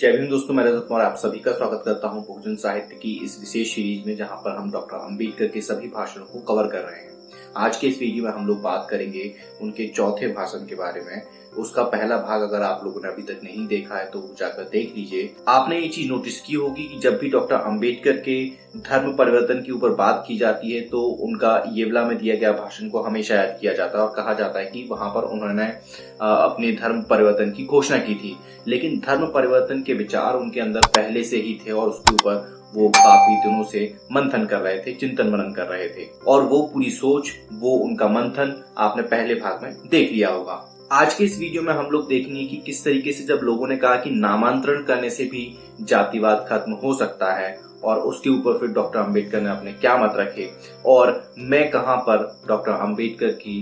जय भीम दोस्तों, मैं रजत कुमार आप सभी का स्वागत करता हूं बहुजन साहित्य की इस विशेष सीरीज में, जहां पर हम डॉक्टर अंबेडकर के सभी भाषणों को कवर कर रहे हैं। आज के इस वीडियो में हम लोग बात करेंगे उनके चौथे भाषण के बारे में। उसका पहला भाग अगर आप लोगों ने अभी तक नहीं देखा है तो जाकर देख लीजिए। आपने ये चीज नोटिस की होगी कि जब भी डॉक्टर अंबेडकर के धर्म परिवर्तन के ऊपर बात की जाती है तो उनका येवला में दिया गया भाषण को हमेशा याद किया जाता है और कहा जाता है कि वहां पर उन्होंने अपने धर्म परिवर्तन की घोषणा की थी। लेकिन धर्म परिवर्तन के विचार उनके अंदर पहले से ही थे और उसके ऊपर वो काफी दिनों से मंथन कर रहे थे, चिंतन मनन कर रहे थे, और वो पूरी सोच, वो उनका मंथन आपने पहले भाग में देख लिया होगा। आज के इस वीडियो में हम लोग देखेंगे कि किस तरीके से जब लोगों ने कहा कि नामांतरण करने से भी जातिवाद खत्म हो सकता है, और उसके ऊपर फिर डॉक्टर अंबेडकर ने अपने क्या मत रखे, और मैं कहां पर डॉक्टर अंबेडकर की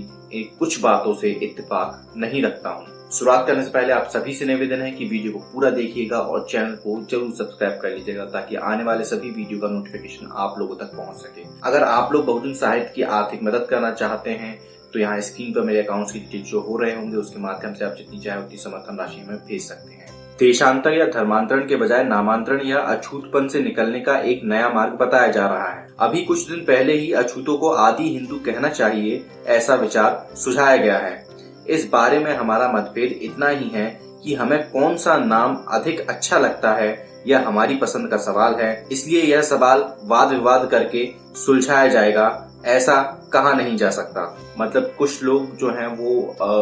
कुछ बातों से इत्तेफाक नहीं रखता हूं। शुरुआत करने से पहले आप सभी से निवेदन है कि वीडियो को पूरा देखिएगा और चैनल को जरूर सब्सक्राइब कर लीजिएगा ताकि आने वाले सभी वीडियो का नोटिफिकेशन आप लोगों तक पहुंच सके। अगर आप लोग बहुजन साहित्य की आर्थिक मदद करना चाहते हैं तो यहाँ स्क्रीन पर मेरे अकाउंट्स की डिटेल जो हो रहे होंगे उसके माध्यम से आप जितनी चाहे उतनी समर्थन राशि हमें भेज सकते हैं। देशांतर या धर्मांतरण के बजाय नामांतरण या अछूतपन से निकलने का एक नया मार्ग बताया जा रहा है। अभी कुछ दिन पहले ही अछूतों को आदि हिंदू कहना चाहिए, ऐसा विचार सुझाया गया है। इस बारे में हमारा मतभेद इतना ही है कि हमें कौन सा नाम अधिक अच्छा लगता है यह हमारी पसंद का सवाल है। इसलिए यह सवाल वाद विवाद करके सुलझाया जाएगा, ऐसा कहा नहीं जा सकता। मतलब कुछ लोग जो हैं वो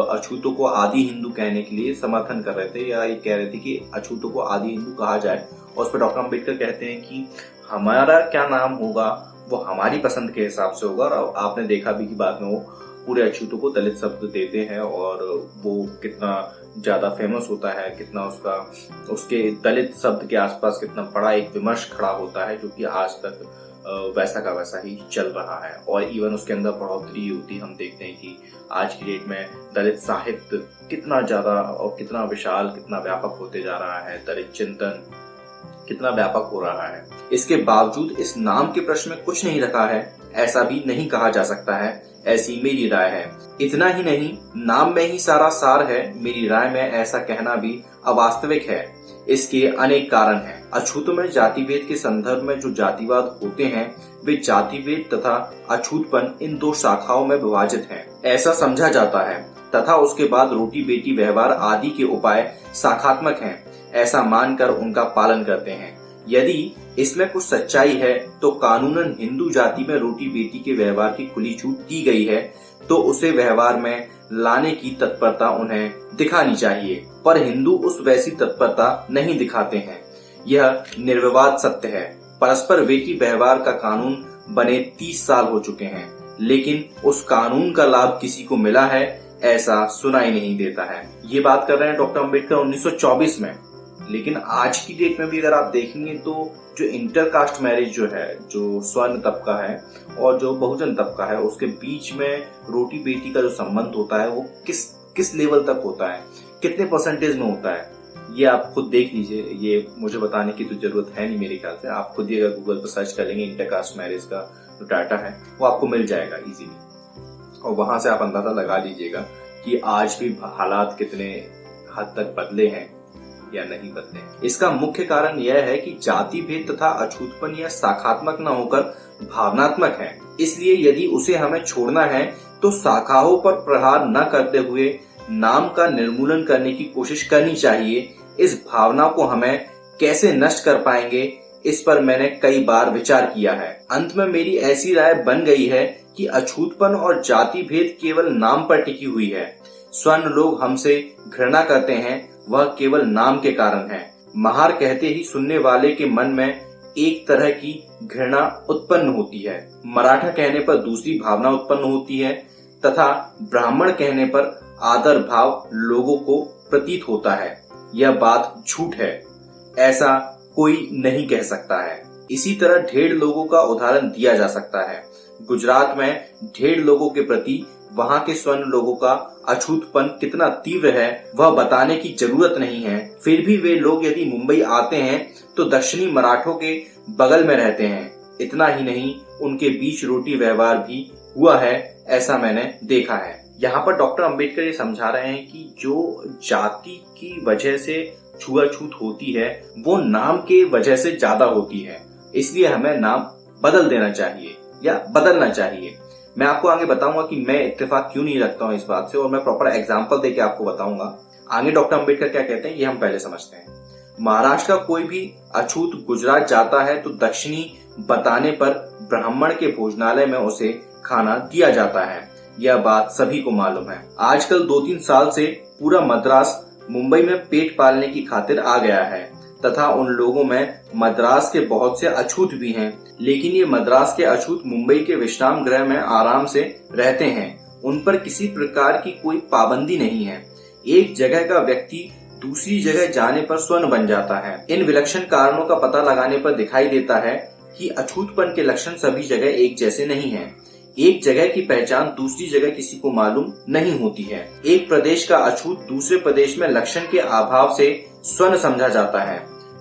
अछूतों को आदि हिंदू कहने के लिए समर्थन कर रहे थे, या ये कह रहे थे कि अछूतों को आदि हिंदू कहा जाए, और उस पर डॉक्टर अंबेडकर कहते हैं कि हमारा क्या नाम होगा वो हमारी पसंद के हिसाब से होगा। और आपने देखा भी कि बाद में वो पूरे अछूतों को दलित शब्द देते हैं और वो कितना ज्यादा फेमस होता है, कितना उसके दलित शब्द के आसपास कितना बड़ा एक विमर्श खड़ा होता है, जो कि आज तक वैसा का वैसा ही चल रहा है। और इवन उसके अंदर बढ़ोतरी होती हम देखते हैं कि आज की डेट में दलित साहित्य कितना ज्यादा और कितना विशाल, कितना व्यापक होते जा रहा है, दलित चिंतन कितना व्यापक हो रहा है। इसके बावजूद इस नाम के प्रश्न में कुछ नहीं रखा है, ऐसा भी नहीं कहा जा सकता है, ऐसी मेरी राय है। इतना ही नहीं, नाम में ही सारा सार है। मेरी राय में ऐसा कहना भी अवास्तविक है। इसके अनेक कारण हैं। अछूतों में जातिभेद के संदर्भ में जो जातिवाद होते हैं वे जातिभेद तथा अछूतपन इन दो शाखाओं में विभाजित हैं, ऐसा समझा जाता है, तथा उसके बाद रोटी बेटी व्यवहार आदि के उपाय शाखात्मक हैं, ऐसा मानकर उनका पालन करते हैं। यदि इसमें कुछ सच्चाई है तो कानूनन हिंदू जाति में रोटी बेटी के व्यवहार की खुली छूट दी गई है, तो उसे व्यवहार में लाने की तत्परता उन्हें दिखानी चाहिए, पर हिंदू उस वैसी तत्परता नहीं दिखाते हैं। यह निर्विवाद सत्य है। परस्पर बेटी व्यवहार का कानून बने 30 साल हो चुके हैं, लेकिन उस कानून का लाभ किसी को मिला है ऐसा सुनाई नहीं देता है। ये बात कर रहे हैं डॉक्टर अंबेडकर 1924 में। लेकिन आज की डेट में भी अगर आप देखेंगे तो जो इंटरकास्ट मैरिज जो है, जो स्वर्ण तबका है और जो बहुजन तबका है, उसके बीच में रोटी बेटी का जो संबंध होता है वो किस लेवल तक होता है, कितने परसेंटेज में होता है, ये आप खुद देख लीजिए। ये मुझे बताने की तो जरूरत है नहीं मेरे ख्याल से। आप खुद ही अगर गूगल पर सर्च कर लेंगे इंटरकास्ट मैरिज का जो डाटा है वो आपको मिल जाएगा इजीली, और वहां से आप अंदाजा लगा लीजिएगा कि आज भी हालात कितने हद तक बदले हैं या नहीं बदले। इसका मुख्य कारण यह है कि जाति भेद तथा अछूतपन यह शाखात्मक न होकर भावनात्मक है। इसलिए यदि उसे हमें छोड़ना है तो शाखाओं पर प्रहार न करते हुए नाम का निर्मूलन करने की कोशिश करनी चाहिए। इस भावना को हमें कैसे नष्ट कर पाएंगे, इस पर मैंने कई बार विचार किया है। अंत में मेरी ऐसी राय बन गई है कि अछूतपन और जाति भेद केवल नाम पर टिकी हुई है। स्वर्ण लोग हमसे घृणा करते हैं, वह केवल नाम के कारण है। महार कहते ही सुनने वाले के मन में एक तरह की घृणा उत्पन्न होती है, मराठा कहने पर दूसरी भावना उत्पन्न होती है, तथा ब्राह्मण कहने पर आदर भाव लोगों को प्रतीत होता है। यह बात झूठ है, ऐसा कोई नहीं कह सकता है। इसी तरह ढेर लोगों का उदाहरण दिया जा सकता है। गुजरात में ढेर लोगों के प्रति वहां के स्वर्ण लोगों का अछूतपन कितना तीव्र है वह बताने की जरूरत नहीं है। फिर भी वे लोग यदि मुंबई आते हैं तो दक्षिणी मराठों के बगल में रहते हैं। इतना ही नहीं, उनके बीच रोटी व्यवहार भी हुआ है, ऐसा मैंने देखा है। यहाँ पर डॉक्टर अंबेडकर ये समझा रहे हैं कि जो जाति की वजह से छुआछूत होती है वो नाम के वजह से ज्यादा होती है। इसलिए हमें नाम बदल देना चाहिए या बदलना चाहिए। मैं आपको आगे बताऊंगा कि मैं इत्तेफाक क्यों नहीं रखता हूं इस बात से, और मैं प्रॉपर एग्जाम्पल देके आपको बताऊंगा। आगे डॉक्टर अंबेडकर क्या कहते हैं ये हम पहले समझते हैं। महाराष्ट्र का कोई भी अछूत गुजरात जाता है तो दक्षिणी बताने पर ब्राह्मण के भोजनालय में उसे खाना दिया जाता है। यह बात सभी को मालूम है। आजकल 2-3 साल से पूरा मद्रास मुंबई में पेट पालने की खातिर आ गया है तथा उन लोगों में मद्रास के बहुत से अछूत भी हैं। लेकिन ये मद्रास के अछूत मुंबई के विश्राम गृह में आराम से रहते हैं। उन पर किसी प्रकार की कोई पाबंदी नहीं है। एक जगह का व्यक्ति दूसरी जगह जाने पर स्वर्ण बन जाता है। इन विलक्षण कारणों का पता लगाने पर दिखाई देता है कि अछूतपन के लक्षण सभी जगह एक जैसे नहीं हैं। एक जगह की पहचान दूसरी जगह किसी को मालूम नहीं होती है। एक प्रदेश का अछूत दूसरे प्रदेश में लक्षण के अभाव से स्वर्ण समझा जाता है।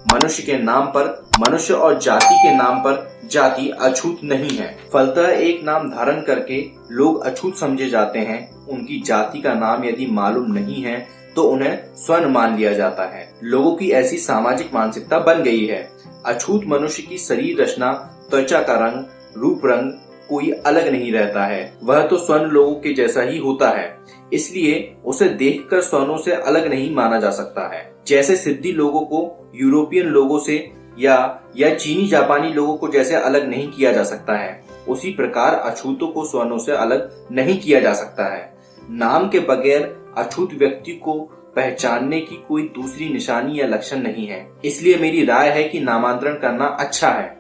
मनुष्य के नाम पर मनुष्य और जाति के नाम पर जाति अछूत नहीं है। फलतः एक नाम धारण करके लोग अछूत समझे जाते हैं। उनकी जाति का नाम यदि मालूम नहीं है तो उन्हें स्वर्ण मान लिया जाता है। लोगों की ऐसी सामाजिक मानसिकता बन गई है। अछूत मनुष्य की शरीर रचना, त्वचा का रंग, रूप रंग कोई अलग नहीं रहता है। वह तो स्वर्ण लोगों के जैसा ही होता है, इसलिए उसे देखकर स्वर्णों से अलग नहीं माना जा सकता है। जैसे सिद्धि लोगों को यूरोपियन लोगों से या चीनी जापानी लोगों को जैसे अलग नहीं किया जा सकता है, उसी प्रकार अछूतों को स्वर्णों से अलग नहीं किया जा सकता है। नाम के बगैर अछूत व्यक्ति को पहचानने की कोई दूसरी निशानी या लक्षण नहीं है। इसलिए मेरी राय है कि नामांतरण करना अच्छा है।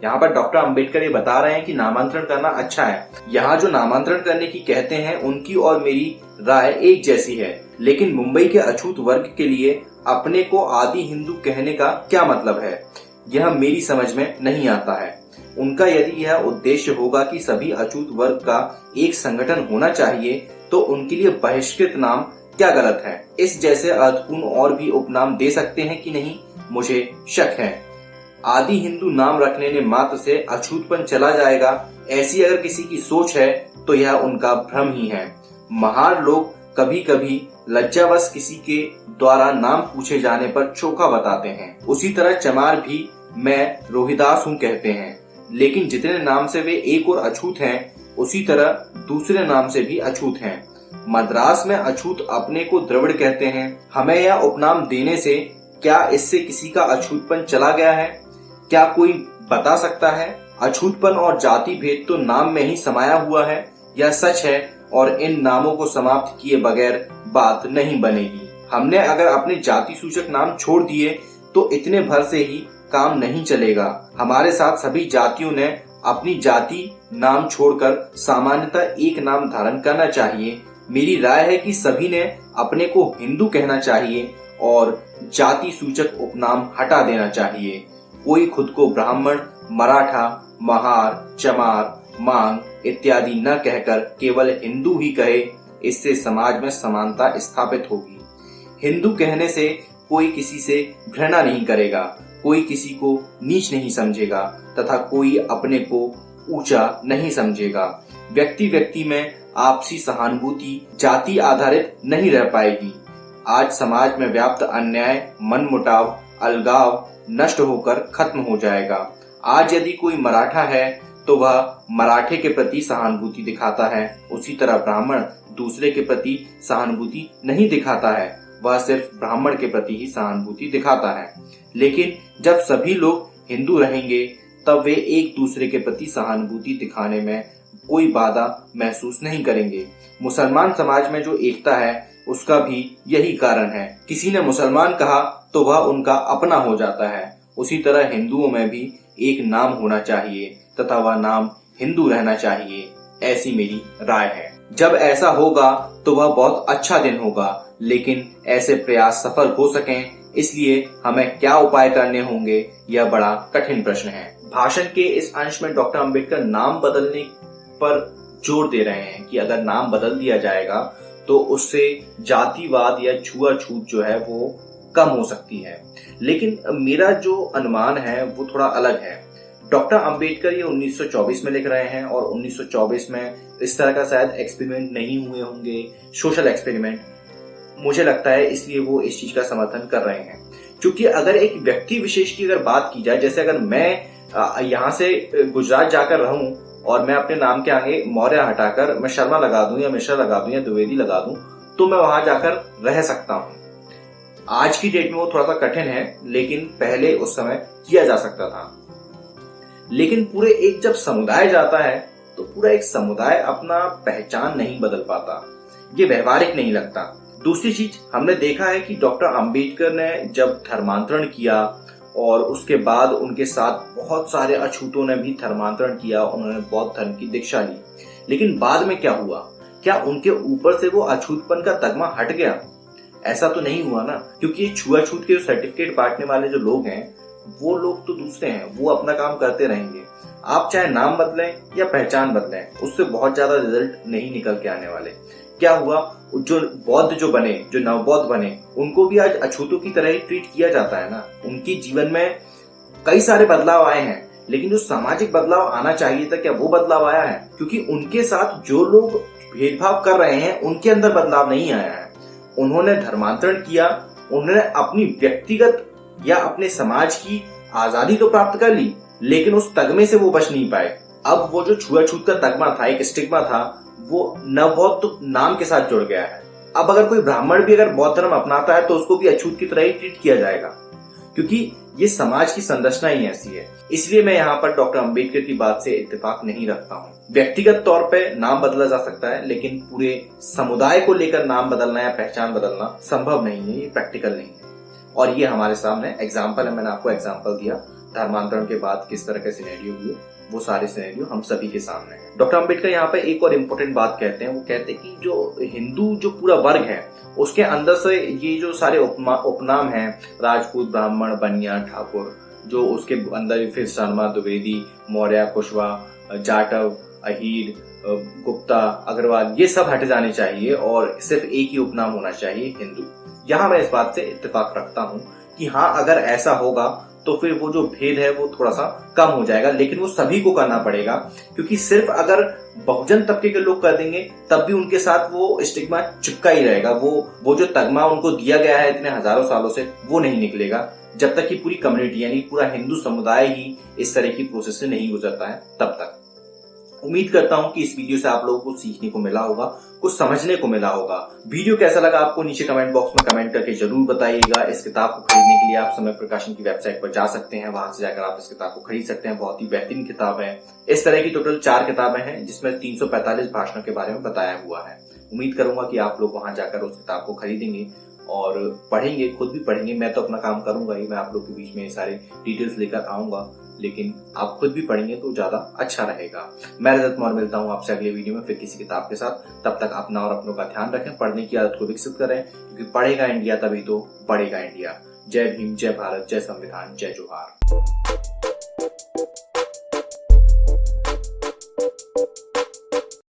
यहाँ पर डॉक्टर अंबेडकर ये बता रहे हैं कि नामांतरण करना अच्छा है। यहाँ जो नामांतरण करने की कहते हैं उनकी और मेरी राय एक जैसी है। लेकिन मुंबई के अछूत वर्ग के लिए अपने को आदि हिंदू कहने का क्या मतलब है, यह मेरी समझ में नहीं आता है। उनका यदि यह उद्देश्य होगा कि सभी अछूत वर्ग का एक संगठन होना चाहिए तो उनके लिए बहिष्कृत नाम क्या गलत है। इस जैसे अर्थपूर्ण और भी उपनाम दे सकते हैं कि नहीं, मुझे शक है। आदि हिंदू नाम रखने ने मात्र से अछूतपन चला जाएगा, ऐसी अगर किसी की सोच है तो यह उनका भ्रम ही है। महार लोग कभी कभी लज्जावश किसी के द्वारा नाम पूछे जाने पर चोखा बताते हैं। उसी तरह चमार भी मैं रोहिदास हूँ कहते हैं। लेकिन जितने नाम से वे एक और अछूत हैं, उसी तरह दूसरे नाम से भी अछूत हैं। मद्रास में अछूत अपने को द्रविड़ कहते हैं। हमें यह उपनाम देने से क्या इससे किसी का अछूतपन चला गया है? क्या कोई बता सकता है? अछूतपन और जाति भेद तो नाम में ही समाया हुआ है, यह सच है, और इन नामों को समाप्त किए बगैर बात नहीं बनेगी। हमने अगर अपने जाति सूचक नाम छोड़ दिए तो इतने भर से ही काम नहीं चलेगा। हमारे साथ सभी जातियों ने अपनी जाति नाम छोड़कर सामान्यतः एक नाम धारण करना चाहिए। मेरी राय है कि सभी ने अपने को हिंदू कहना चाहिए और जाति सूचक उपनाम हटा देना चाहिए। कोई खुद को ब्राह्मण, मराठा, महार, चमार, मांग इत्यादि न कहकर केवल हिंदू ही कहे, इससे समाज में समानता स्थापित होगी। हिंदू कहने से कोई किसी से घृणा नहीं करेगा, कोई किसी को नीच नहीं समझेगा तथा कोई अपने को ऊंचा नहीं समझेगा। व्यक्ति व्यक्ति में आपसी सहानुभूति जाति आधारित नहीं रह पाएगी। आज समाज में व्याप्त अन्याय, मनमुटाव, अलगाव नष्ट होकर खत्म हो जाएगा। आज यदि कोई मराठा है तो वह मराठे के प्रति सहानुभूति दिखाता है, उसी तरह ब्राह्मण दूसरे के प्रति सहानुभूति नहीं दिखाता है, वह सिर्फ ब्राह्मण के प्रति ही सहानुभूति दिखाता है। लेकिन जब सभी लोग हिंदू रहेंगे तब वे एक दूसरे के प्रति सहानुभूति दिखाने में कोई बाधा महसूस नहीं करेंगे। मुसलमान समाज में जो एकता है उसका भी यही कारण है। किसी ने मुसलमान कहा तो वह उनका अपना हो जाता है। उसी तरह हिंदुओं में भी एक नाम होना चाहिए तथा वह नाम हिंदू रहना चाहिए, ऐसी मेरी राय है। जब ऐसा होगा तो वह बहुत अच्छा दिन होगा, लेकिन ऐसे प्रयास सफल हो सकें इसलिए हमें क्या उपाय करने होंगे, यह बड़ा कठिन प्रश्न है। भाषण के इस अंश में डॉक्टर अंबेडकर नाम बदलने पर जोर दे रहे हैं कि अगर नाम बदल दिया जाएगा तो उससे जातिवाद या छुआछूत जो है वो कम हो सकती है। लेकिन मेरा जो अनुमान है वो थोड़ा अलग है। डॉक्टर अंबेडकर ये 1924 में लिख रहे हैं और 1924 में इस तरह का शायद एक्सपेरिमेंट नहीं हुए होंगे, सोशल एक्सपेरिमेंट, मुझे लगता है, इसलिए वो इस चीज का समर्थन कर रहे हैं। क्योंकि अगर एक व्यक्ति विशेष की अगर बात की जाए, जैसे अगर मैं यहाँ से गुजरात जाकर रहूं और मैं अपने नाम के आगे मौर्य हटाकर मैं शर्मा लगा दूं या मिश्रा लगा दूं या द्विवेदी लगा दूं, तो मैं वहां जाकर रह सकता हूं। आज की डेट में वो थोड़ा सा कठिन है, लेकिन पहले उस समय किया जा सकता था। लेकिन पूरे एक जब समुदाय जाता है तो पूरा एक समुदाय अपना पहचान नहीं बदल पाता, ये व्यवहारिक नहीं लगता। दूसरी चीज हमने देखा है कि डॉक्टर अंबेडकर ने जब धर्मांतरण किया और उसके बाद उनके साथ बहुत सारे अछूतों ने भी धर्मांतरण किया, उन्होंने बौद्ध धर्म की दीक्षा ली, लेकिन बाद में क्या हुआ? क्या उनके ऊपर से वो अछूतपन का तगमा हट गया? ऐसा तो नहीं हुआ ना, क्योंकि ये छुआछूत के जो सर्टिफिकेट बांटने वाले जो लोग हैं वो लोग तो दूसरे हैं, वो अपना काम करते रहेंगे। आप चाहे नाम बदलें या पहचान बदलें, उससे बहुत ज्यादा रिजल्ट नहीं निकल के आने वाले। क्या हुआ? जो बौद्ध जो बने, जो नवबौद्ध बने, उनको भी आज अछूतों की तरह ही ट्रीट किया जाता है ना। उनके जीवन में कई सारे बदलाव आए हैं, लेकिन जो सामाजिक बदलाव आना चाहिए था, क्या वो बदलाव आया है? क्योंकि उनके साथ जो लोग भेदभाव कर रहे हैं उनके अंदर बदलाव नहीं आया है। उन्होंने धर्मांतरण किया, उन्होंने अपनी व्यक्तिगत या अपने समाज की आजादी तो प्राप्त कर ली, लेकिन उस तगमे से वो बच नहीं पाए। अब वो जो छुआछूत का तगमा था, एक स्टिग्मा था, वो नवबौद्ध नाम के साथ जुड़ गया है। अब अगर कोई ब्राह्मण भी अगर बौद्ध धर्म अपनाता है तो उसको भी अछूत की तरह ही ट्रीट किया जाएगा, क्योंकि ये समाज की संरचना ही ऐसी है। इसलिए मैं यहाँ पर डॉक्टर अंबेडकर की बात से इत्तेफाक नहीं रखता हूँ। व्यक्तिगत तौर पे नाम बदला जा सकता है, लेकिन पूरे समुदाय को लेकर नाम बदलना या पहचान बदलना संभव नहीं है, ये प्रैक्टिकल नहीं है। और ये हमारे सामने एग्जाम्पल है, मैंने आपको एग्जाम्पल दिया धर्मांतरण के बाद किस तरह के सिनेरियो हुए, वो सारे सिनेरियो हम सभी के सामने है। डॉक्टर अंबेडकर यहाँ पे एक और इम्पोर्टेंट बात कहते हैं, वो कहते हैं कि जो हिंदू जो पूरा वर्ग है उसके अंदर से ये जो सारे उपनाम हैं, राजपूत, ब्राह्मण, बनिया, ठाकुर, जो उसके अंदर फिर शर्मा, द्विवेदी, मौर्य, कुशवाहा, जाटव, अहीर, गुप्ता, अग्रवाल, ये सब हट जाने चाहिए और सिर्फ एक ही उपनाम होना चाहिए, हिंदू। यहाँ मैं इस बात से इत्तेफाक रखता हूँ कि हाँ, अगर ऐसा होगा तो फिर वो जो भेद है वो थोड़ा सा कम हो जाएगा, लेकिन वो सभी को करना पड़ेगा, क्योंकि सिर्फ अगर बहुजन तबके के लोग कर देंगे तब भी उनके साथ वो स्टिग्मा चिपका ही रहेगा। वो जो तगमा उनको दिया गया है इतने हजारों सालों से, वो नहीं निकलेगा जब तक कि पूरी कम्युनिटी यानी पूरा हिंदू समुदाय ही इस तरह की प्रोसेस से नहीं गुजरता है तब तक। उम्मीद करता हूं कि इस वीडियो से आप लोगों को सीखने को मिला होगा, कुछ समझने को मिला होगा। वीडियो कैसा लगा आपको नीचे कमेंट बॉक्स में कमेंट करके जरूर बताइएगा। इस किताब को खरीदने के लिए आप समय प्रकाशन की वेबसाइट पर जा सकते हैं, वहां से जाकर आप इस किताब को खरीद सकते हैं। बहुत ही बेहतरीन किताब है। इस तरह की टोटल 4 किताबें हैं जिसमें 345 भाषणों के बारे में बताया हुआ है। उम्मीद करूंगा कि आप लोग वहां जाकर उस किताब को खरीदेंगे और पढ़ेंगे, खुद भी पढ़ेंगे। मैं तो अपना काम करूंगा ही, मैं आप लोग के बीच में सारे डिटेल्स लेकर आऊंगा, लेकिन आप खुद भी पढ़ेंगे तो ज्यादा अच्छा रहेगा। मैं रजत मौर्य मिलता हूं आपसे अगले वीडियो में फिर किसी किताब के साथ। तब तक अपना और अपनों का ध्यान रखें, पढ़ने की आदत को विकसित करें, क्योंकि पढ़ेगा इंडिया तभी तो बढ़ेगा इंडिया। जय भीम, जय भारत, जय संविधान, जय जोहार।